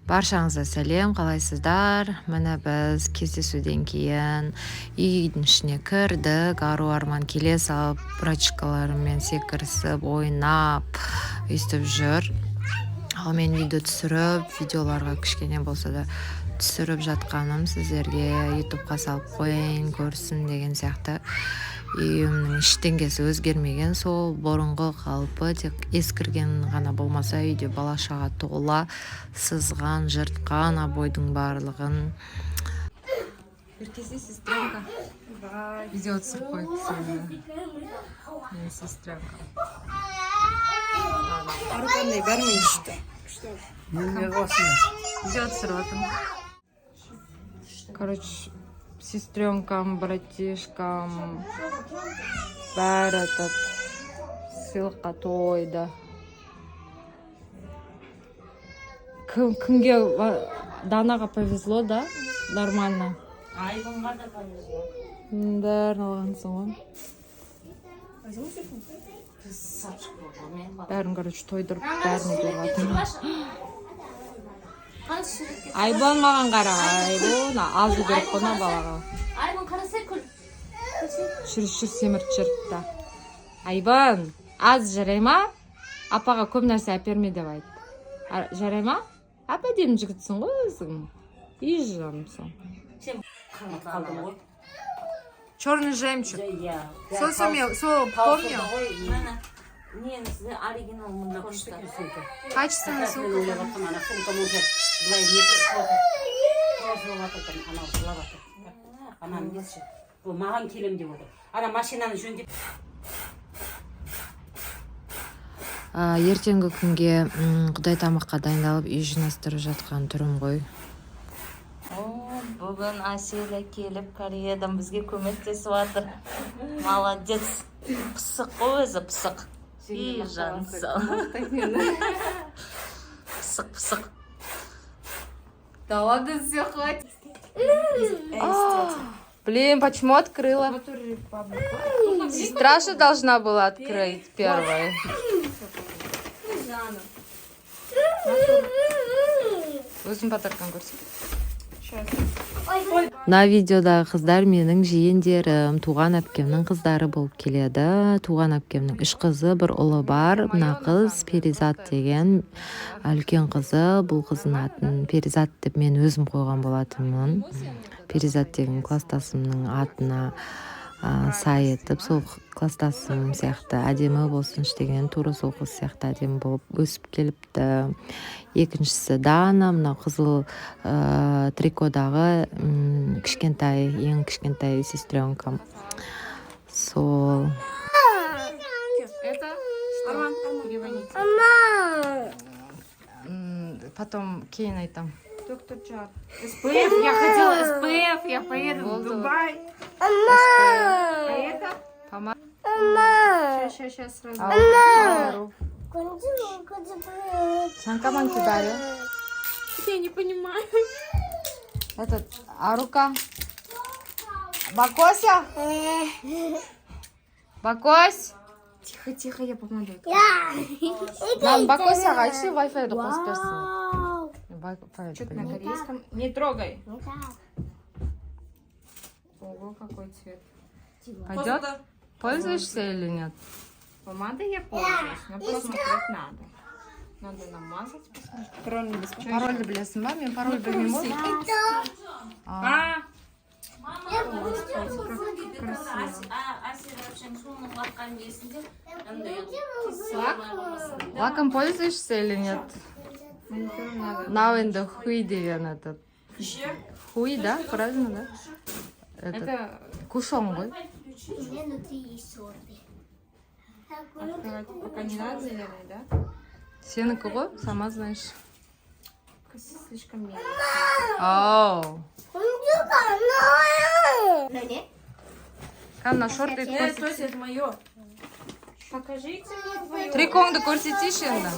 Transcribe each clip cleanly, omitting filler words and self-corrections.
Баршаңызға сәлем, қалайсыздар? Міне біз кездесуден кейін үйдің ішіне кірдік. Ару арман келе салып, практикаларымен секірісіп, ойнап, өйстіп жүр. Ал мен видео түсіріп, видеоларға кішкене болса да түсіріп жатқаным сіздерге ютубқа салып қояйын, көрсін деген сияқты. Үйімнің ештеңкесі өзгермеген, сол бұрынғы қалпы, тек ескірген ғана болмаса, үйде бала-шаға тола, сызған, жыртқан обойдың барлығын. Ертесі сестренка. Видео түсіп қойды. Мен сестренка. Ару қандай бәрмен ішті. Видео түсіріп атым. Короче, сестренкам, братишкам бәрі сыйлыққа тойды. Кімге Данаға повезло, да? Нормально. Айбынға да повезло. Бәрін алғансың ғой. Бәрін, короче, тойдырып, бәріне беріп. Айбон маған қара, Айбон азу беріп қона балаға. Айбон қарасай күл. Жүр семіріп жүріпті. Айбон, аз жарай ма? Апаға көп нәрсе әперме деп айт. Жарай ма? Апа дем жігітсің ғой өзің. Үй жанымсың. Сен қалдың ғой. Черный жемчуг. Сол помню. Нені сізде оригинал мұнда күшті. Качественный сумка. Маған келем деп отыр. Ана машинаны жөндеп. Ертеңгі күнге құдай тамаққа дайындалып үй жинастырып жатқан түрім ғой. Бүгін Аселя келіп Кореядан бізге көмектесіп жатыр. Молодец. Пысық қой өзі, пысық. И жансың. Пысық. Да ладно, все, хватит. Блин, почему открыла? Сестра же должна была открыть первой. Өзім батырқан көрсек. На видеода қыздар менің жиендерім, туған әпкемнің қыздары болып келеді. Туған әпкемнің 3 қызы, бір ұлы бар. Мына қыз Перизат деген үлкен қызы. Бұл қыздың атын Перизат деп мен өзім қойған болатынмын. Перизат деген кластасымның атына сай етіп, сол кластасым сияқты әдемі болсыншы деген, тура сол қыз сияқты әдемі болып өсіп келіпті. Екіншісі Дана, мына қызыл трикодағы кішкентай, ең кішкентай сестренкам. Сол. Потом кейін айтам. Доктор Джад. СПФ, я хотела СПФ, я поеду в Дубай. А это? Сейчас сразу. 잠깐만 기다려. Я не понимаю. Этот, рука. Бакося? Бакось? Тихо, я помогу. Нам Бакосяға айтшы, Wi-Fi қосып берсін. Что-то на корейском. Не трогай. Ого, какой цвет. Пойдет? Пользуешься или нет? Помадой я пользуюсь, но посмотреть надо. Надо намазать, посмотреть. Пароль білесің ба? Мен пароль білмеймін. Лаком пользуешься или нет? Now енді хуй деген этот. Хуй, да? Правильно, да? Это кушон ғой. открывать пока не надо, наверное, да? Сенікі ғой, сама знаешь. Слишком медленно. Оу. Канна, шорты көрсетші. Это мое. Покажите мне твое. Трикоңды көрсетші енді.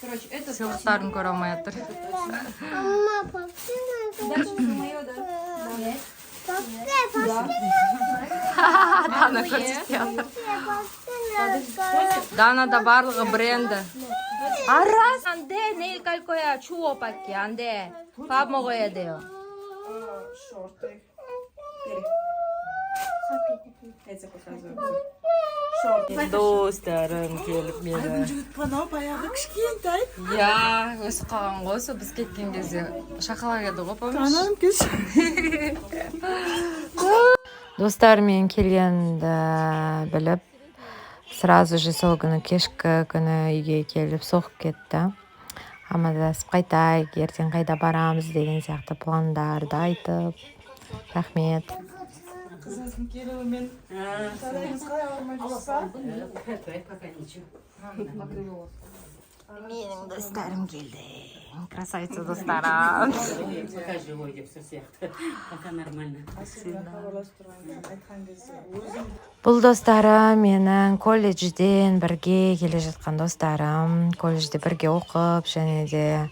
Короче, это Сыйлықтарын көре алмай жатыр. дальше мое, да? Дана көрсетіп Данада барлығы бренді. Арас, 안돼. 내일 갈 거야. 추워밖에 안 돼. 밥 먹어야 돼요. Достарым келіп мені. Анау баяғы кішкентай. Я өсіп қалған ғой, осы біз кеткен кезде шақалақ еді ғой, помнишь? Анам кеш. Достарымен келгенді біліп, сразу же сол күні кешкі күні үйге келіп соғып кетті. Амандасып қайтайық, ертең қайда барамыз деген сияқты пландарды айтып. Рахмет. Қызыңыздың келуімен жағдайыңыз қалай ауырмай жүрсіз ба? Менің достарым келді. Красавица достарым. Покажи ой деп сол сияқты. Пока нормально. Хабарласып тұрған айтқан кезде өзім Бұл достарым менің колледжден бірге келе жатқан достарым. Колледжде бірге оқып, және де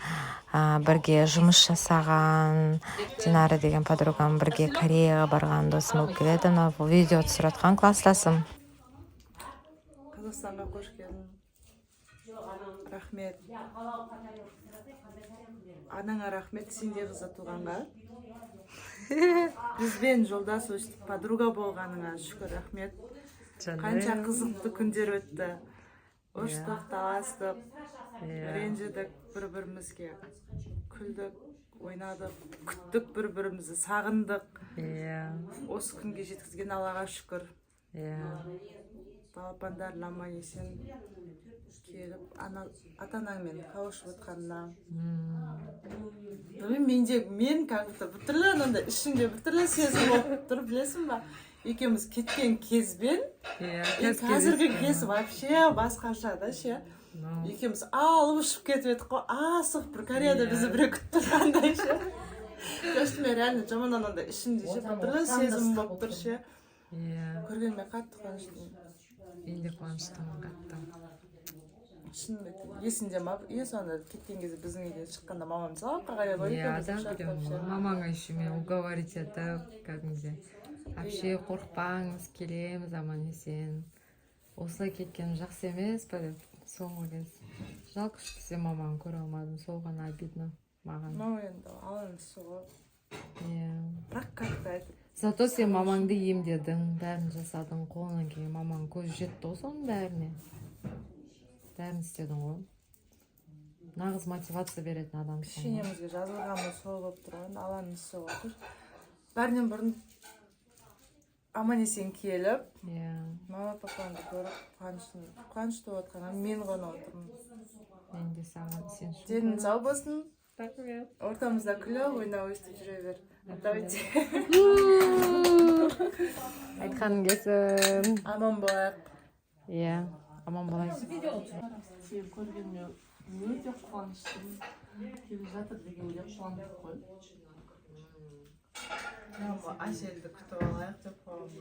бірге жұмыс жасаған Динара деген подругам бірге Кореяға барған досым болып келеді. Мына видео түсіріп класстасым. Қазақстанға қош келдің. Рахмет. Анаңа рахмет, сендей қызы туғанға. Бізбен жолдас өстіп, подруга болғаныңа шүкір, рахмет. Қанша қызықты күндер өтті. Ұрыстық, таластық, ренжідік бір-бірімізге. Күлдік, ойнадық, күттік бір-бірімізді, сағындық. Осы күнге жеткізген Аллаға шүкір. Балапандар аман есен келіп, ата-анаңмен қауышып отқанына. Мен как будто біртүрлі анандай ішімде біртүрлі сезім болып тұр, білесің ба? Екеуміз кеткен кезбен, қазіргі кез вообще басқаша да ше. Екеуміз алып ұшып кетіп едік қой, асық бір Кореяда бізді біреу күтіп тұрғандай ше. Мен реально жаман анандай ішімде ше, біртүрлі сезім болып тұр ше. Көргенме қатты қуаныштымын. Мен де қуаныштымын қатты. Шынымен есінде ма? Сонда кеткен кезде біздің үйден шыққанда мамам сабаққа қарай ғой. Мамаңа еще мен уговорить етіп, кәдімгі. Вообще қорықпаңыз, келеміз аман есен. Осылай кеткенім жақсы емес па деп соңғы кез. Жалко, что сен маманы көре алмадым, сол ғана обидно маған. Мама енді алаңды соғып. Бірақ как-то айтып. Зато сен мамаңды емдедің, бәрін жасадың, қолынан келген мамаң көзі жетті ғой соның бәріне. Бәрін істедің ғой. Нағыз мотивация беретін адамсың. Кішенемізге жазылғанымыз сол болып тұрған, алаңды соғып тұр. Бәрінен бұрын аман есен келіп, мама папамды көріп, қуанышты отқаннан мен ғана отырмын. Мен де саған сен үшін. Денің сау болсын. Рахмет. Ортамызда күліп, ойнап өстіп жүре бер. Давайте. Айтқаның келсін. Аман болайық. Аман болайық. Сені көргеніме өте қуаныштымын. Келе жатыр дегенде қуандық қой. Әселді күтіп алайық деп қойған.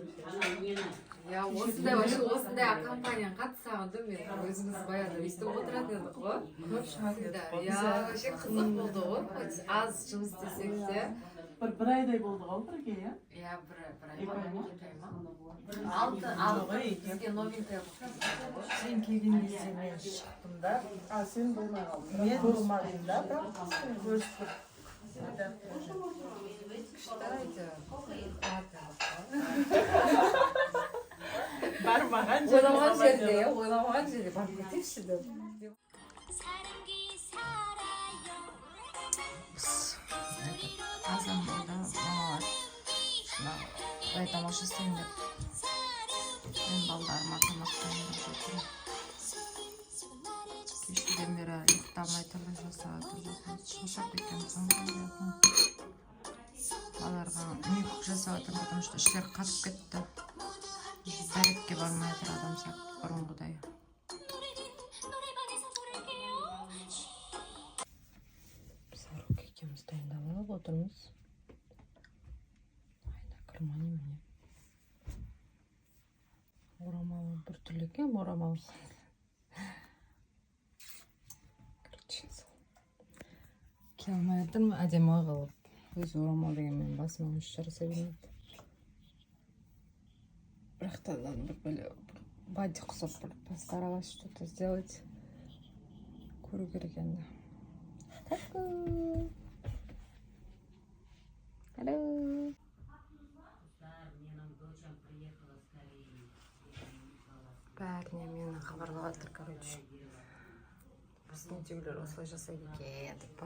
Осындай компанияға қатысағанды мен өзіміз баяғыда өйстіп отыратын едік қой. Вообще қызық болды ғой. Аз жұмыс істесек те. Бір айдай болды ғой бірге, иә? Бір ай ма? Бізге новинка Сен келген кезде мен шықтым да. Сен болмай қалдың. Мен болмадым да, көрістік. Бармаған ойламаған жерде барып кетейікші деп. Азан болды, мамалар құдай тамаша істейін деп мен балдарыма тамақ дайындап жатырмын. Кешеден бері ұйықтамай тырнақ жасап шаршап кеткен балаларға микук жасап жатырмын, потому что іштері қатып кетті. Дәретке бармай жатыр адам сияқты бұрынғыдай. Сарок екеуміз дайындалып отырмыз. Айна кірмани міне. Орамалы бір түрлі екен, орамалы. Келмай жатырмын, әдемі қылып. Өз орамал деген мен басыма өш жараса бермейді. жақта бір бади құсап бір постаралась что-то сделать. Көру керек енді. Алло. Бәріне мені хабарлап жатыр, короче. Біздің үйдегілер осылай жасайды екен деп.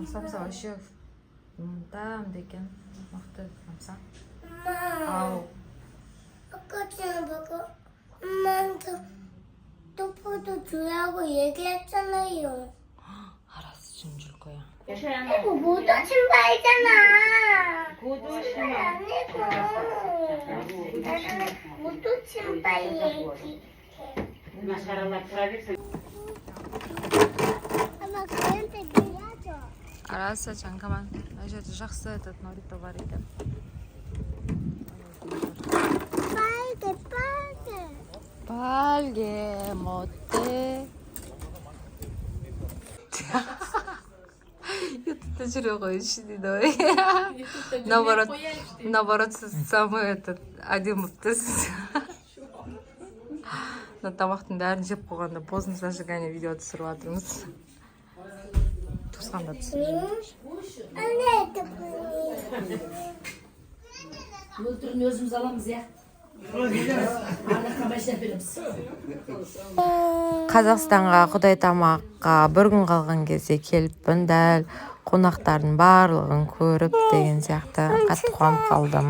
Самса вообще там екен, мықты самса. Ау. 아까 전에 보고 엄마한테 또포도 주라고 얘기했잖아요. 알았어, 지금 줄 거야. 이거 모두 신발이잖아. 아니고 나는 모두 신발 얘기. Maşallah traversa. 엄마 그한테 밀어줘. 알았어, 잠깐만. 아저도 жақсы этот 놀이터 бар екен. 빨개. 빨개 못돼. YouTube 주려고 열심히 너희. Наоборот, самый этот один мыктысы. Тамақтың бәрін жеп қойғанда поздно зажигание видео түсіріп жатырмыз. Туысқанда түсіріп. 안돼 또 Öldürün özümüz alamız ya. Қазақстанға құдай тамаққа бір күн қалған кезде келіппін, дәл қонақтардың барлығын көріп деген сияқты қатты қуанып қалдым.